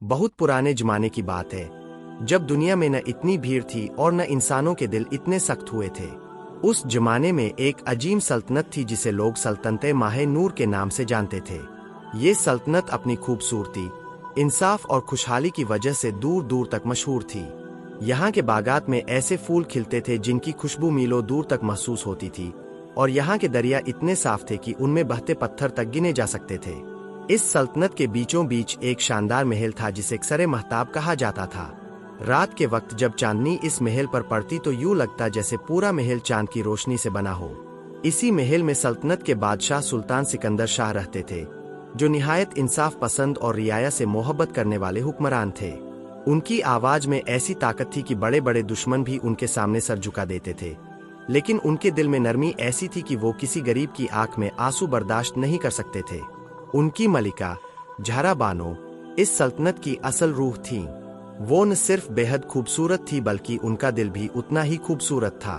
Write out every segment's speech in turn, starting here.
बहुत पुराने जमाने की बात है, जब दुनिया में न इतनी भीड़ थी और न इंसानों के दिल इतने सख्त हुए थे। उस जमाने में एक अजीम सल्तनत थी जिसे लोग सल्तनते माहे नूर के नाम से जानते थे। ये सल्तनत अपनी खूबसूरती, इंसाफ और खुशहाली की वजह से दूर दूर तक मशहूर थी। यहाँ के बागात में ऐसे फूल खिलते थे जिनकी खुशबू मीलों दूर तक महसूस होती थी, और यहाँ के दरिया इतने साफ थे कि उनमें बहते पत्थर तक गिने जा सकते थे। इस सल्तनत के बीचों बीच एक शानदार महल था जिसे सरे महताब कहा जाता था। रात के वक्त जब चांदनी इस महल पर पड़ती तो यूं लगता जैसे पूरा महल चांद की रोशनी से बना हो। इसी महल में सल्तनत के बादशाह सुल्तान सिकंदर शाह रहते थे, जो निहायत इंसाफ पसंद और रियाया से मोहब्बत करने वाले हुक्मरान थे। उनकी आवाज में ऐसी ताकत थी कि बड़े बड़े दुश्मन भी उनके सामने सर झुका देते थे, लेकिन उनके दिल में नरमी ऐसी थी कि वो किसी गरीब की आंख में आंसू बर्दाश्त नहीं कर सकते थे। उनकी मलिका ज़हरा बानो इस सल्तनत की असल रूह थी। वो न सिर्फ बेहद खूबसूरत थी बल्कि उनका दिल भी उतना ही खूबसूरत था।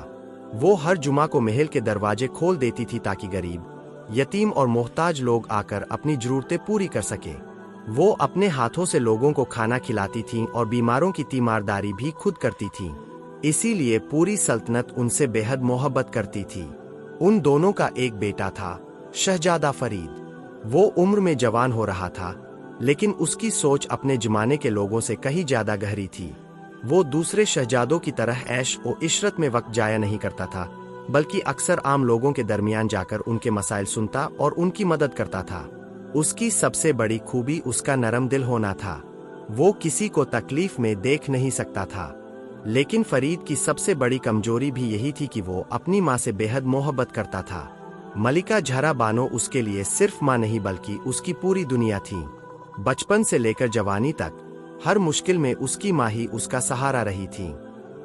वो हर जुमा को महल के दरवाजे खोल देती थी ताकि गरीब, यतीम और मोहताज लोग आकर अपनी जरूरतें पूरी कर सके। वो अपने हाथों से लोगों को खाना खिलाती थीं और बीमारों की तीमारदारी भी खुद करती थीं। इसीलिए पूरी सल्तनत उनसे बेहद मोहब्बत करती थी। उन दोनों का एक बेटा था, शहजादा फरीद। वो उम्र में जवान हो रहा था, लेकिन उसकी सोच अपने जमाने के लोगों से कहीं ज्यादा गहरी थी। वो दूसरे शहजादों की तरह ऐश व इशरत में वक्त जाया नहीं करता था, बल्कि अक्सर आम लोगों के दरमियान जाकर उनके मसाइल सुनता और उनकी मदद करता था। उसकी सबसे बड़ी खूबी उसका नरम दिल होना था। वो किसी को तकलीफ में देख नहीं सकता था। लेकिन फरीद की सबसे बड़ी कमजोरी भी यही थी कि वो अपनी माँ से बेहद मोहब्बत करता था। मलिका ज़हरा बानो उसके लिए सिर्फ माँ नहीं बल्कि उसकी पूरी दुनिया थी। बचपन से लेकर जवानी तक हर मुश्किल में उसकी माँ ही उसका सहारा रही थी।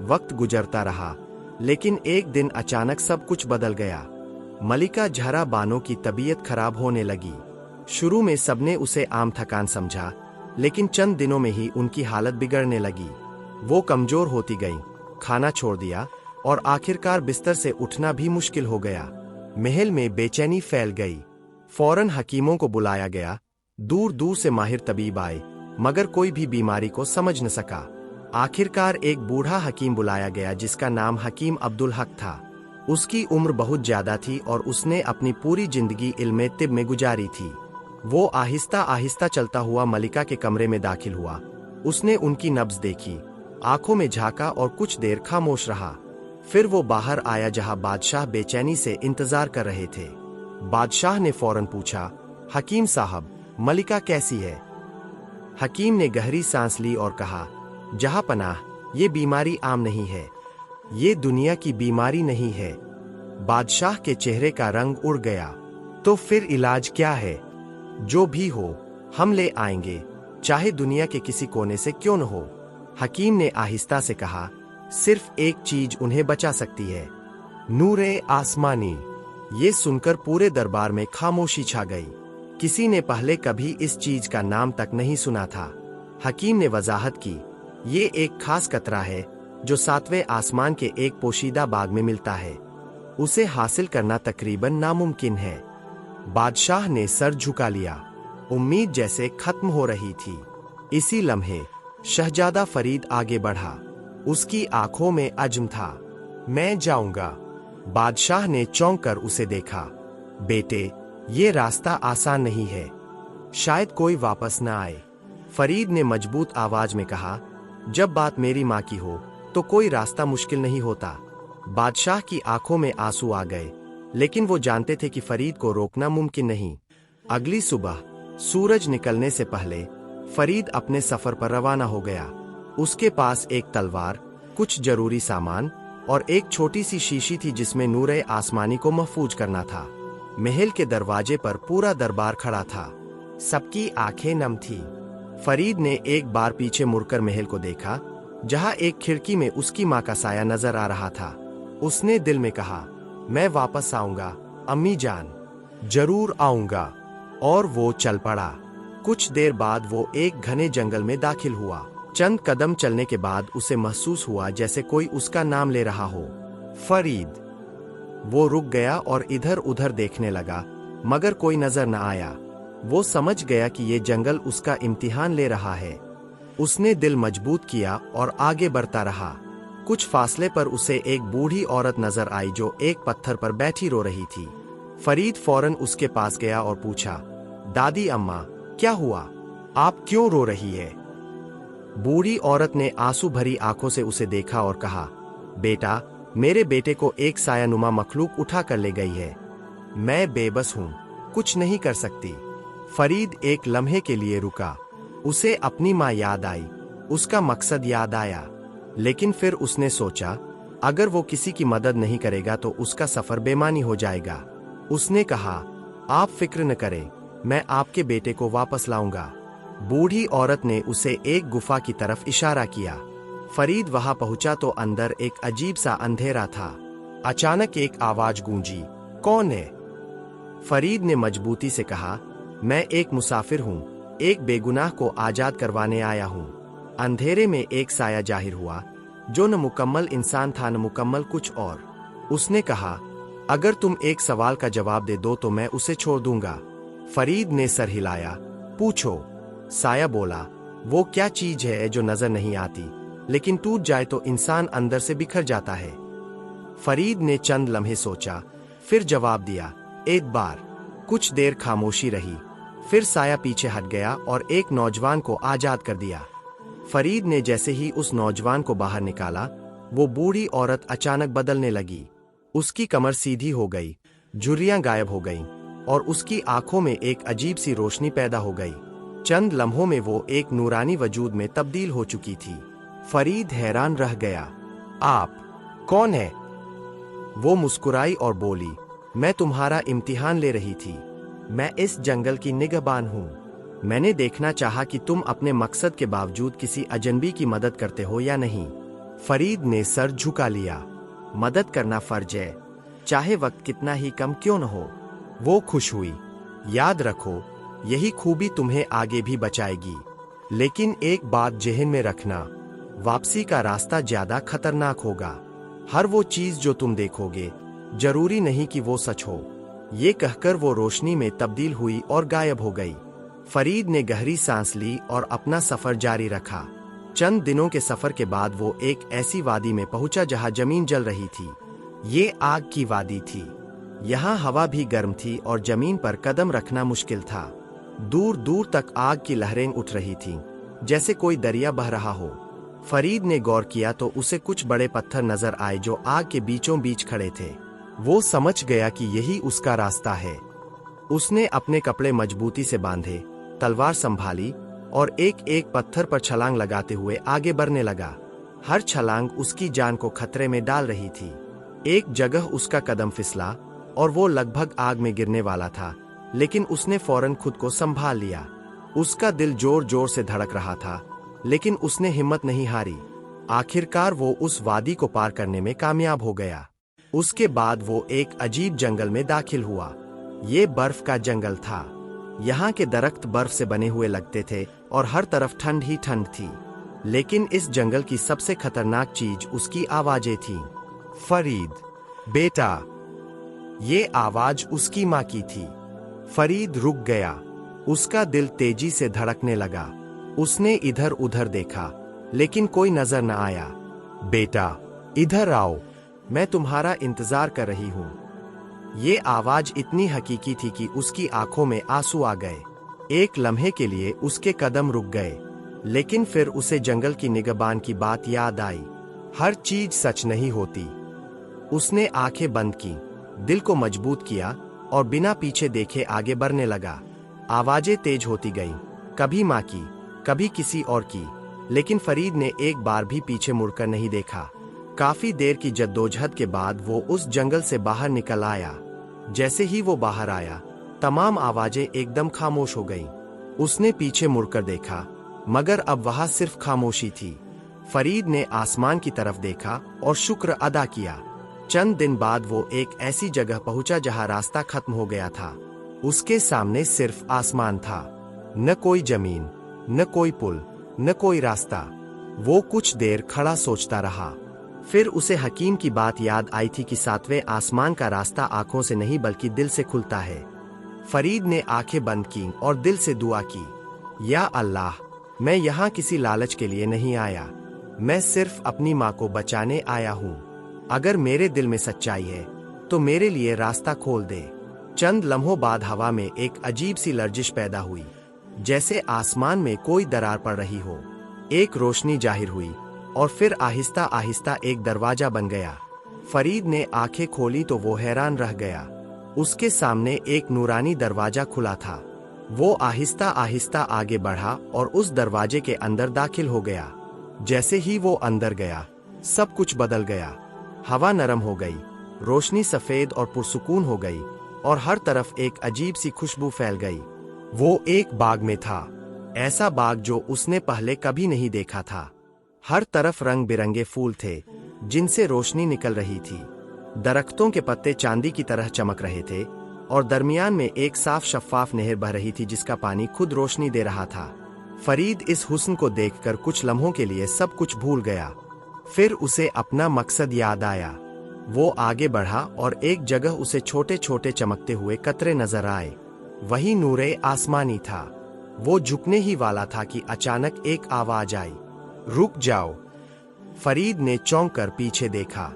वक्त गुजरता रहा, लेकिन एक दिन अचानक सब कुछ बदल गया। मलिका ज़हरा बानो की तबीयत खराब होने लगी। शुरू में सबने उसे आम थकान समझा, लेकिन चंद दिनों में ही उनकी हालत बिगड़ने लगी। वो कमजोर होती गई, खाना छोड़ दिया और आखिरकार बिस्तर से उठना भी मुश्किल हो गया। महल में बेचैनी फैल गई। फौरन हकीमों को बुलाया गया। दूर दूर से माहिर तबीब आए, मगर कोई भी बीमारी को समझ न सका। आखिरकार एक बूढ़ा हकीम बुलाया गया जिसका नाम हकीम अब्दुल हक था। उसकी उम्र बहुत ज्यादा थी और उसने अपनी पूरी जिंदगी इल्मे तिब में गुजारी थी। वो आहिस्ता आहिस्ता चलता हुआ मलिका के कमरे में दाखिल हुआ। उसने उनकी नब्ज देखी, आंखों में झांका और कुछ देर खामोश रहा। फिर वो बाहर आया जहां बादशाह बेचैनी से इंतजार कर रहे थे। बादशाह ने फौरन पूछा, हकीम साहब, मलिका कैसी है? हकीम ने गहरी सांस ली और कहा, जहां पनाह, ये बीमारी आम नहीं है। ये दुनिया की बीमारी नहीं है। बादशाह के चेहरे का रंग उड़ गया। तो फिर इलाज क्या है? जो भी हो, हम ले आएंगे, चाहे दुनिया के किसी कोने से क्यों न हो। हकीम ने आहिस्ता से कहा, सिर्फ एक चीज उन्हें बचा सकती है, नूरे आसमानी। ये सुनकर पूरे दरबार में खामोशी छा गई। किसी ने पहले कभी इस चीज का नाम तक नहीं सुना था। हकीम ने वजाहत की, ये एक खास कतरा है जो 7वें आसमान के एक पोशीदा बाग में मिलता है। उसे हासिल करना तकरीबन नामुमकिन है। बादशाह ने सर झुका लिया। उम्मीद जैसे खत्म हो रही थी। इसी लम्हे शहजादा फरीद आगे बढ़ा। उसकी आंखों में अज़्म था। मैं जाऊंगा। बादशाह ने चौंक कर उसे देखा। बेटे, ये रास्ता आसान नहीं है, शायद कोई वापस न आए। फरीद ने मजबूत आवाज में कहा, जब बात मेरी माँ की हो तो कोई रास्ता मुश्किल नहीं होता। बादशाह की आंखों में आंसू आ गए, लेकिन वो जानते थे कि फरीद को रोकना मुमकिन नहीं। अगली सुबह सूरज निकलने से पहले फरीद अपने सफर पर रवाना हो गया। उसके पास एक तलवार, कुछ जरूरी सामान और एक छोटी सी शीशी थी जिसमें नूरे आसमानी को महफूज करना था। महल के दरवाजे पर पूरा दरबार खड़ा था। सबकी आंखें नम थी। फरीद ने एक बार पीछे मुड़कर महल को देखा, जहां एक खिड़की में उसकी माँ का साया नजर आ रहा था। उसने दिल में कहा, मैं वापस आऊंगा अम्मी जान, जरूर आऊंगा। और वो चल पड़ा। कुछ देर बाद वो एक घने जंगल में दाखिल हुआ। चंद कदम चलने के बाद उसे महसूस हुआ जैसे कोई उसका नाम ले रहा हो, फरीद। वो रुक गया और इधर उधर देखने लगा, मगर कोई नजर न आया। वो समझ गया कि ये जंगल उसका इम्तिहान ले रहा है। उसने दिल मजबूत किया और आगे बढ़ता रहा। कुछ फासले पर उसे एक बूढ़ी औरत नजर आई जो एक पत्थर पर बैठी रो रही थी। फरीद फौरन उसके पास गया और पूछा, दादी अम्मा, क्या हुआ? आप क्यों रो रही है? बूढ़ी औरत ने आंसू भरी आंखों से उसे देखा और कहा, बेटा, मेरे बेटे को एक सायानुमा मखलूक उठा कर ले गई है। मैं बेबस हूं, कुछ नहीं कर सकती। फरीद एक लम्हे के लिए रुका। उसे अपनी माँ याद आई, उसका मकसद याद आया। लेकिन फिर उसने सोचा, अगर वो किसी की मदद नहीं करेगा तो उसका सफर बेमानी हो जाएगा। उसने कहा, आप फिक्र न करें, मैं आपके बेटे को वापस लाऊंगा। बूढ़ी औरत ने उसे एक गुफा की तरफ इशारा किया। फरीद वहां पहुंचा तो अंदर एक अजीब सा अंधेरा था। अचानक एक आवाज गूंजी, कौन है? फरीद ने मजबूती से कहा, मैं एक मुसाफिर हूं, एक बेगुनाह को आजाद करवाने आया हूं। अंधेरे में एक साया जाहिर हुआ, जो न मुकम्मल इंसान था न मुकम्मल कुछ और। उसने कहा, अगर तुम एक सवाल का जवाब दे दो तो मैं उसे छोड़ दूंगा। फरीद ने सर हिलाया, पूछो। साया बोला, वो क्या चीज है जो नजर नहीं आती, लेकिन टूट जाए तो इंसान अंदर से बिखर जाता है? फरीद ने चंद लम्हे सोचा, फिर जवाब दिया, एक बार। कुछ देर खामोशी रही, फिर साया पीछे हट गया और एक नौजवान को आजाद कर दिया। फरीद ने जैसे ही उस नौजवान को बाहर निकाला, वो बूढ़ी औरत अचानक बदलने लगी। उसकी कमर सीधी हो गई, झुर्रियां गायब हो गईं, और उसकी आंखों में एक अजीब सी रोशनी पैदा हो गई। चंद लम्हों में वो एक नूरानी वजूद में तब्दील हो चुकी थी। फरीद हैरान रह गया। आप कौन है? वो मुस्कुराई और बोली, मैं तुम्हारा इम्तिहान ले रही थी। मैं इस जंगल की निगहबान हूँ। मैंने देखना चाहा कि तुम अपने मकसद के बावजूद किसी अजनबी की मदद करते हो या नहीं। फरीद ने सर झुका लिया। मदद करना फर्ज है, चाहे वक्त कितना ही कम क्यों न हो। वो खुश हुई। याद रखो, यही खूबी तुम्हें आगे भी बचाएगी। लेकिन एक बात जेहन में रखना, वापसी का रास्ता ज्यादा खतरनाक होगा। हर वो चीज जो तुम देखोगे, जरूरी नहीं कि वो सच हो। ये कहकर वो रोशनी में तब्दील हुई और गायब हो गई। फरीद ने गहरी सांस ली और अपना सफर जारी रखा। चंद दिनों के सफर के बाद वो एक ऐसी वादी में पहुंचा जहां जमीन जल रही थी। ये आग की वादी थी। यहाँ हवा भी गर्म थी और जमीन पर कदम रखना मुश्किल था। दूर दूर तक आग की लहरें उठ रही थीं, जैसे कोई दरिया बह रहा हो। फरीद ने गौर किया तो उसे कुछ बड़े पत्थर नजर आए जो आग के बीचों बीच खड़े थे। वो समझ गया कि यही उसका रास्ता है। उसने अपने कपड़े मजबूती से बांधे, तलवार संभाली और एक एक पत्थर पर छलांग लगाते हुए आगे बढ़ने लगा। हर छलांग उसकी जान को खतरे में डाल रही थी। एक जगह उसका कदम फिसला और वो लगभग आग में गिरने वाला था, लेकिन उसने फौरन खुद को संभाल लिया। उसका दिल जोर जोर से धड़क रहा था, लेकिन उसने हिम्मत नहीं हारी। आखिरकार वो उस वादी को पार करने में कामयाब हो गया। उसके बाद वो एक अजीब जंगल में दाखिल हुआ। ये बर्फ का जंगल था। यहाँ के दरख्त बर्फ से बने हुए लगते थे और हर तरफ ठंड ही ठंड थी। लेकिन इस जंगल की सबसे खतरनाक चीज उसकी आवाजें थीं। फरीद, बेटा। ये आवाज उसकी माँ की थी। फरीद रुक गया। उसका दिल तेजी से धड़कने लगा। उसने इधर उधर देखा, लेकिन कोई नजर न आया। बेटा, इधर आओ, मैं तुम्हारा इंतजार कर रही हूं। ये आवाज इतनी हकीकी थी कि उसकी आंखों में आंसू आ गए। एक लम्हे के लिए उसके कदम रुक गए, लेकिन फिर उसे जंगल की निगहबान की बात याद आई। हर चीज सच नहीं होती। उसने आंखें बंद की, दिल को मजबूत किया और बिना पीछे देखे आगे बढ़ने लगा। आवाजें तेज होती गईं, कभी माँ की, कभी किसी और की, लेकिन फरीद ने एक बार भी पीछे मुड़कर नहीं देखा। काफी देर की जद्दोजहद के बाद वो उस जंगल से बाहर निकल आया। जैसे ही वो बाहर आया, तमाम आवाजें एकदम खामोश हो गईं। उसने पीछे मुड़कर देखा, मगर अब वहां सिर्फ खामोशी थी। फरीद ने आसमान की तरफ देखा और शुक्र अदा किया। चंद दिन बाद वो एक ऐसी जगह पहुंचा जहां रास्ता खत्म हो गया था। उसके सामने सिर्फ आसमान था, न कोई जमीन, न कोई पुल, न कोई रास्ता। वो कुछ देर खड़ा सोचता रहा। फिर उसे हकीम की बात याद आई थी कि सातवें आसमान का रास्ता आंखों से नहीं बल्कि दिल से खुलता है। फरीद ने आंखें बंद की और दिल से दुआ की, या अल्लाह, मैं यहाँ किसी लालच के लिए नहीं आया, मैं सिर्फ अपनी माँ को बचाने आया हूँ। अगर मेरे दिल में सच्चाई है तो मेरे लिए रास्ता खोल दे। चंद लम्हों बाद हवा में एक अजीब सी लर्जिश पैदा हुई, जैसे आसमान में कोई दरार पड़ रही हो। एक रोशनी जाहिर हुई और फिर आहिस्ता आहिस्ता एक दरवाजा बन गया। फरीद ने आंखें खोली तो वो हैरान रह गया। उसके सामने एक नूरानी दरवाजा खुला था। वो आहिस्ता आहिस्ता आगे बढ़ा और उस दरवाजे के अंदर दाखिल हो गया। जैसे ही वो अंदर गया, सब कुछ बदल गया। हवा नरम हो गई, रोशनी सफेद और पुरसुकून हो गई और हर तरफ एक अजीब सी खुशबू फैल गई। वो एक बाग में था, ऐसा बाग जो उसने पहले कभी नहीं देखा था। हर तरफ रंग बिरंगे फूल थे जिनसे रोशनी निकल रही थी। दरख्तों के पत्ते चांदी की तरह चमक रहे थे और दरमियान में एक साफ शफ्फाफ नहर बह रही थी जिसका पानी खुद रोशनी दे रहा था। फरीद इस हुस्न को देखकर कुछ लम्हों के लिए सब कुछ भूल गया। फिर उसे अपना मकसद याद आया। वो आगे बढ़ा और एक जगह उसे छोटे छोटे चमकते हुए कतरे नजर आए। वही नूरे आसमानी था। वो झुकने ही वाला था कि अचानक एक आवाज आई, रुक जाओ। फरीद ने चौंक कर पीछे देखा।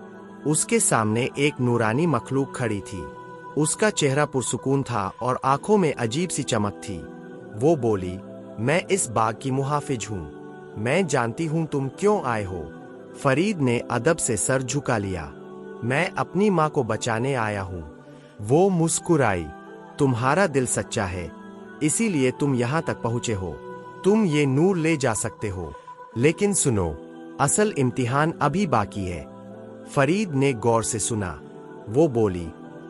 उसके सामने एक नूरानी मखलूक खड़ी थी। उसका चेहरा पुरसुकून था और आंखों में अजीब सी चमक थी। वो बोली, मैं इस बाग की मुहाफिज हूँ, मैं जानती हूँ तुम क्यों आए हो। फरीद ने अदब से सर झुका लिया। मैं अपनी माँ को बचाने आया हूँ। वो मुस्कुराई, तुम्हारा दिल सच्चा है, इसीलिए तुम यहाँ तक पहुँचे हो। तुम ये नूर ले जा सकते हो, लेकिन सुनो, असल इम्तिहान अभी बाकी है। फरीद ने गौर से सुना। वो बोली,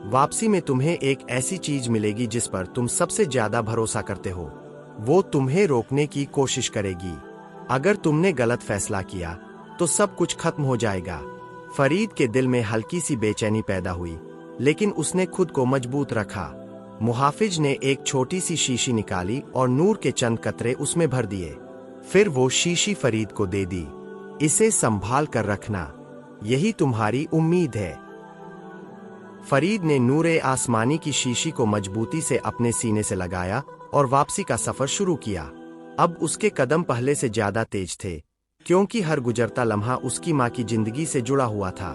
वापसी में तुम्हें एक ऐसी चीज मिलेगी जिस पर तुम सबसे ज्यादा भरोसा करते हो। वो तुम्हें रोकने की कोशिश करेगी। अगर तुमने गलत फैसला किया तो सब कुछ खत्म हो जाएगा। फरीद के दिल में हल्की सी बेचैनी पैदा हुई, लेकिन उसने खुद को मजबूत रखा। मुहाफिज ने एक छोटी सी शीशी निकाली और नूर के चंद कतरे उसमें भर दिए। फिर वो शीशी फरीद को दे दी। इसे संभाल कर रखना, यही तुम्हारी उम्मीद है। फरीद ने नूरे आसमानी की शीशी को मजबूती से अपने सीने से लगाया और वापसी का सफर शुरू किया। अब उसके कदम पहले से ज्यादा तेज थे, क्योंकि हर गुजरता लम्हा उसकी माँ की जिंदगी से जुड़ा हुआ था।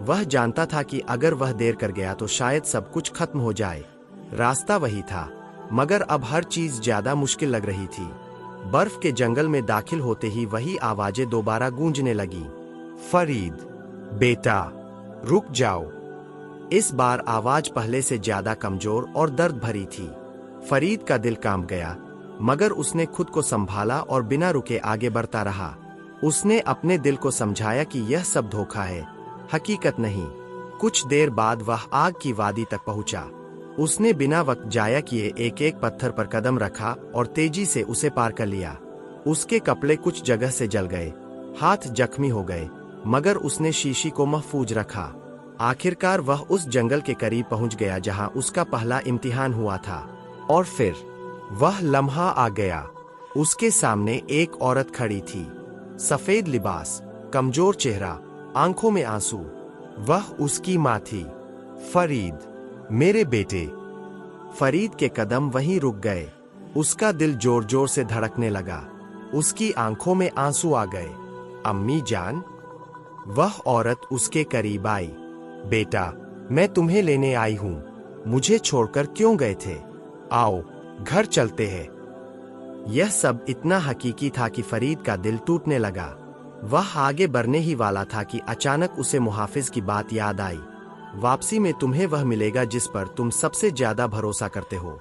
वह जानता था कि अगर वह देर कर गया तो शायद सब कुछ खत्म हो जाए। रास्ता वही था, मगर अब हर चीज ज्यादा मुश्किल लग रही थी। बर्फ के जंगल में दाखिल होते ही वही आवाजें दोबारा गूंजने लगी, फरीद बेटा, रुक जाओ। इस बार आवाज पहले से ज्यादा कमजोर और दर्द भरी थी। फरीद का दिल कांप गया, मगर उसने खुद को संभाला और बिना रुके आगे बढ़ता रहा। उसने अपने दिल को समझाया कि यह सब धोखा है, हकीकत नहीं। कुछ देर बाद वह आग की वादी तक पहुंचा। उसने बिना वक्त जाया किए एक एक पत्थर पर कदम रखा और तेजी से उसे पार कर लिया। उसके कपड़े कुछ जगह से जल गए, हाथ जख्मी हो गए, मगर उसने शीशी को महफूज रखा। आखिरकार वह उस जंगल के करीब पहुंच गया जहां उसका पहला इम्तिहान हुआ था। और फिर वह लम्हा आ गया। उसके सामने एक औरत खड़ी थी, सफेद लिबास, कमजोर चेहरा, आंखों में आंसू। वह उसकी माँ थी। फरीद, मेरे बेटे। फरीद के कदम वहीं रुक गए। उसका दिल जोर जोर से धड़कने लगा। उसकी आंखों में आंसू आ गए। अम्मी जान। वह औरत उसके करीब आई। बेटा, मैं तुम्हें लेने आई हूं। मुझे छोड़कर क्यों गए थे? आओ, घर चलते हैं। यह सब इतना हकीकी था कि फरीद का दिल टूटने लगा। वह आगे बढ़ने ही वाला था कि अचानक उसे मुहाफिज की बात याद आई। वापसी में तुम्हें वह मिलेगा जिस पर तुम सबसे ज्यादा भरोसा करते हो।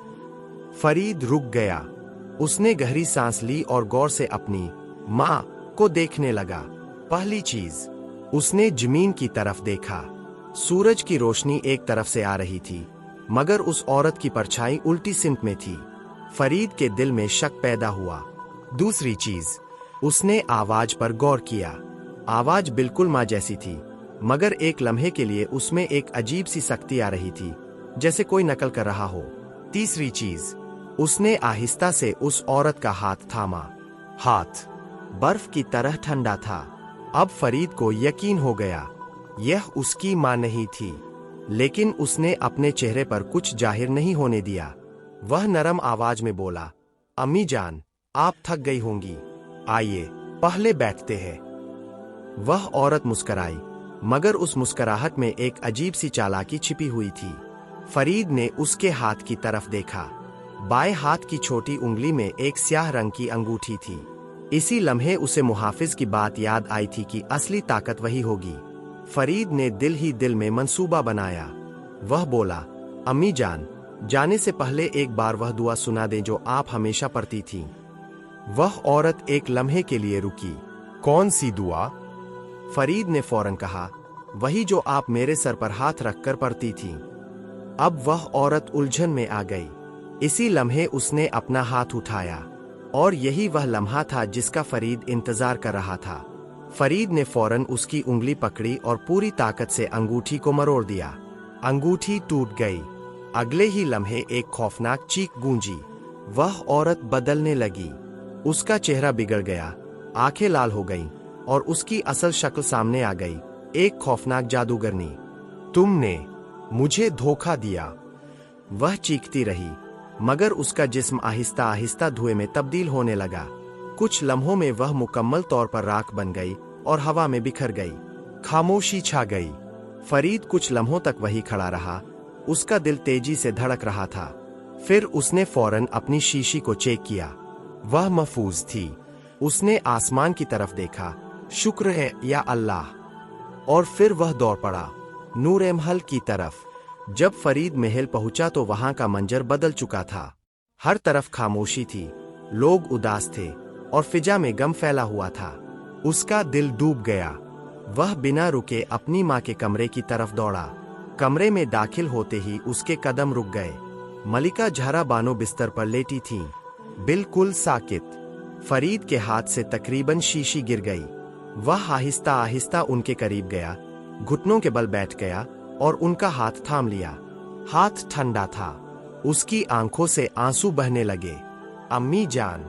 फरीद रुक गया। उसने गहरी सांस ली और गौर से अपनी माँ को देखने लगा। पहली चीज, उसने जमीन की तरफ देखा। सूरज की रोशनी एक तरफ से आ रही थी, मगर उस औरत की परछाई उल्टी सिमत में थी। फरीद के दिल में शक पैदा हुआ। दूसरी चीज, उसने आवाज पर गौर किया। आवाज बिल्कुल माँ जैसी थी, मगर एक लम्हे के लिए उसमें एक अजीब सी सख्ती आ रही थी, जैसे कोई नकल कर रहा हो। तीसरी चीज, उसने आहिस्ता से उस औरत का हाथ थामा। हाथ बर्फ की तरह ठंडा था। अब फरीद को यकीन हो गया, यह उसकी माँ नहीं थी। लेकिन उसने अपने चेहरे पर कुछ जाहिर नहीं होने दिया। वह नरम आवाज में बोला, अम्मी जान, आप थक गई होंगी, आइए पहले बैठते हैं। वह औरत मुस्कराई, मगर उस मुस्कुराहट में एक अजीब सी चालाकी छिपी हुई थी। फरीद ने उसके हाथ की तरफ देखा। बाएं हाथ की छोटी उंगली में एक स्याह रंग की अंगूठी थी। इसी लम्हे उसे मुहाफिज की बात याद आई थी कि असली ताकत वही होगी। फरीद ने दिल ही दिल में मंसूबा बनाया। वह बोला, अम्मी जान, जाने से पहले एक बार वह दुआ सुना दें जो आप हमेशा पढ़ती थीं। वह औरत एक लम्हे के लिए रुकी। कौन सी दुआ? फरीद ने फौरन कहा, वही जो आप मेरे सर पर हाथ रखकर पढ़ती थीं। अब वह औरत उलझन में आ गई। इसी लम्हे उसने अपना हाथ उठाया, और यही वह लम्हा था जिसका फरीद इंतजार कर रहा था। फरीद ने फौरन उसकी उंगली पकड़ी और पूरी ताकत से अंगूठी को मरोड़ दिया। अंगूठी टूट गई। अगले ही लम्हे एक खौफनाक चीख गूंजी। वह औरत बदलने लगी। उसका चेहरा बिगड़ गया, आंखें लाल हो गईं, और उसकी असल शक्ल सामने आ गई, एक खौफनाक जादूगरनी। तुमने मुझे धोखा दिया, वह चीखती रही, मगर उसका जिस्म आहिस्ता आहिस्ता धुएं में तब्दील होने लगा। कुछ लम्हों में वह मुकम्मल तौर पर राख बन गई और हवा में बिखर गई। खामोशी छा गई। फरीद कुछ लम्हों तक वही खड़ा रहा। उसका दिल तेजी से धड़क रहा था। फिर उसने फौरन अपनी शीशी को चेक किया। वह महफूज थी। उसने आसमान की तरफ देखा, शुक्र है या अल्लाह, और फिर वह दौड़ पड़ा नूर महल की तरफ। जब फरीद महल पहुंचा तो वहां का मंजर बदल चुका था। हर तरफ खामोशी थी, लोग उदास थे, और फिजा में गम फैला हुआ था। उसका दिल डूब गया। वह बिना रुके अपनी माँ के कमरे की तरफ दौड़ा। कमरे में दाखिल होते ही उसके कदम रुक गए। मलिका जहरा बानो बिस्तर पर लेटी थीं, बिल्कुल साकित। फरीद के हाथ से तकरीबन शीशी गिर गई। वह आहिस्ता आहिस्ता उनके करीब गया, घुटनों के बल बैठ गया और उनका हाथ थाम लिया। हाथ ठंडा था। उसकी आंखों से आंसू बहने लगे। अम्मी जान,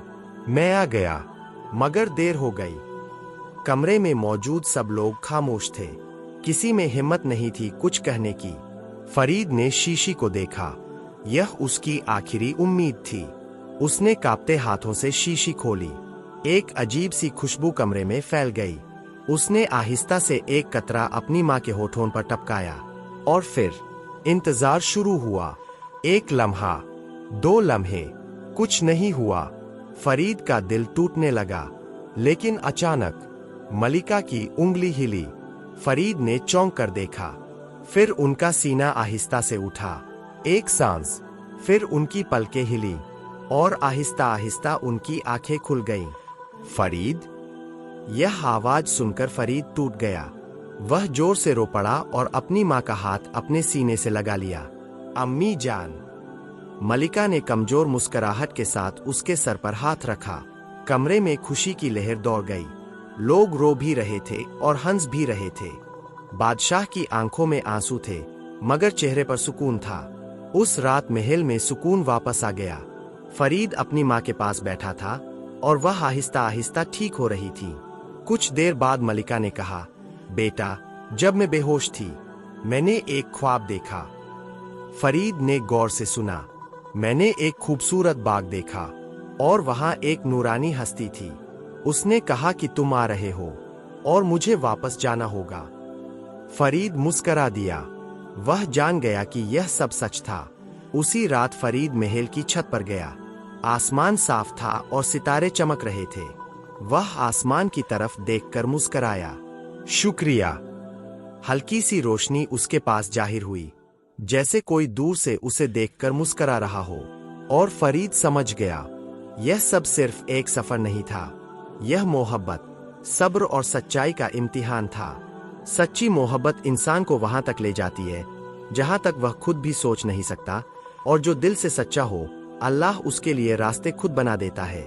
मैं आ गया, मगर देर हो गई। कमरे में मौजूद सब लोग खामोश थे। किसी में हिम्मत नहीं थी कुछ कहने की। फरीद ने शीशी को देखा। यह उसकी आखिरी उम्मीद थी। उसने कांपते हाथों से शीशी खोली। एक अजीब सी खुशबू कमरे में फैल गई। उसने आहिस्ता से एक कतरा अपनी माँ के होठों पर टपकाया, और फिर इंतजार शुरू हुआ। एक लम्हा, 2 लम्हे, कुछ नहीं हुआ। फरीद का दिल टूटने लगा। लेकिन अचानक मलिका की उंगली हिली। फरीद ने चौंक कर देखा। फिर उनका सीना आहिस्ता से उठा। एक सांस, फिर उनकी पलकें हिली, और आहिस्ता आहिस्ता उनकी आंखें खुल गईं। फरीद! यह आवाज सुनकर फरीद टूट गया। वह जोर से रो पड़ा और अपनी माँ का हाथ अपने सीने से लगा लिया। अम्मी जान! मलिका ने कमजोर मुस्कुराहट के साथ उसके सर पर हाथ रखा। कमरे में खुशी की लहर दौड़ गई। लोग रो भी रहे थे और हंस भी रहे थे। बादशाह की आंखों में आंसू थे, मगर चेहरे पर सुकून था। उस रात महल में सुकून वापस आ गया। फरीद अपनी माँ के पास बैठा था, और वह आहिस्ता आहिस्ता ठीक हो रही थी। कुछ देर बाद मलिका ने कहा, बेटा, जब मैं बेहोश थी, मैंने एक ख्वाब देखा। फरीद ने गौर से सुना। मैंने एक खूबसूरत बाग देखा, और वहां एक नूरानी हस्ती थी। उसने कहा कि तुम आ रहे हो, और मुझे वापस जाना होगा। फरीद मुस्करा दिया। वह जान गया कि यह सब सच था। उसी रात फरीद महल की छत पर गया। आसमान साफ था और सितारे चमक रहे थे। वह आसमान की तरफ देखकर मुस्कराया। शुक्रिया। हल्की सी रोशनी उसके पास जाहिर हुई, जैसे कोई दूर से उसे देखकर मुस्करा रहा हो। और फरीद समझ गया, यह सब सिर्फ एक सफर नहीं था। यह मोहब्बत, सब्र और सच्चाई का इम्तिहान था। सच्ची मोहब्बत इंसान को वहां तक ले जाती है जहां तक वह खुद भी सोच नहीं सकता, और जो दिल से सच्चा हो, अल्लाह उसके लिए रास्ते खुद बना देता है।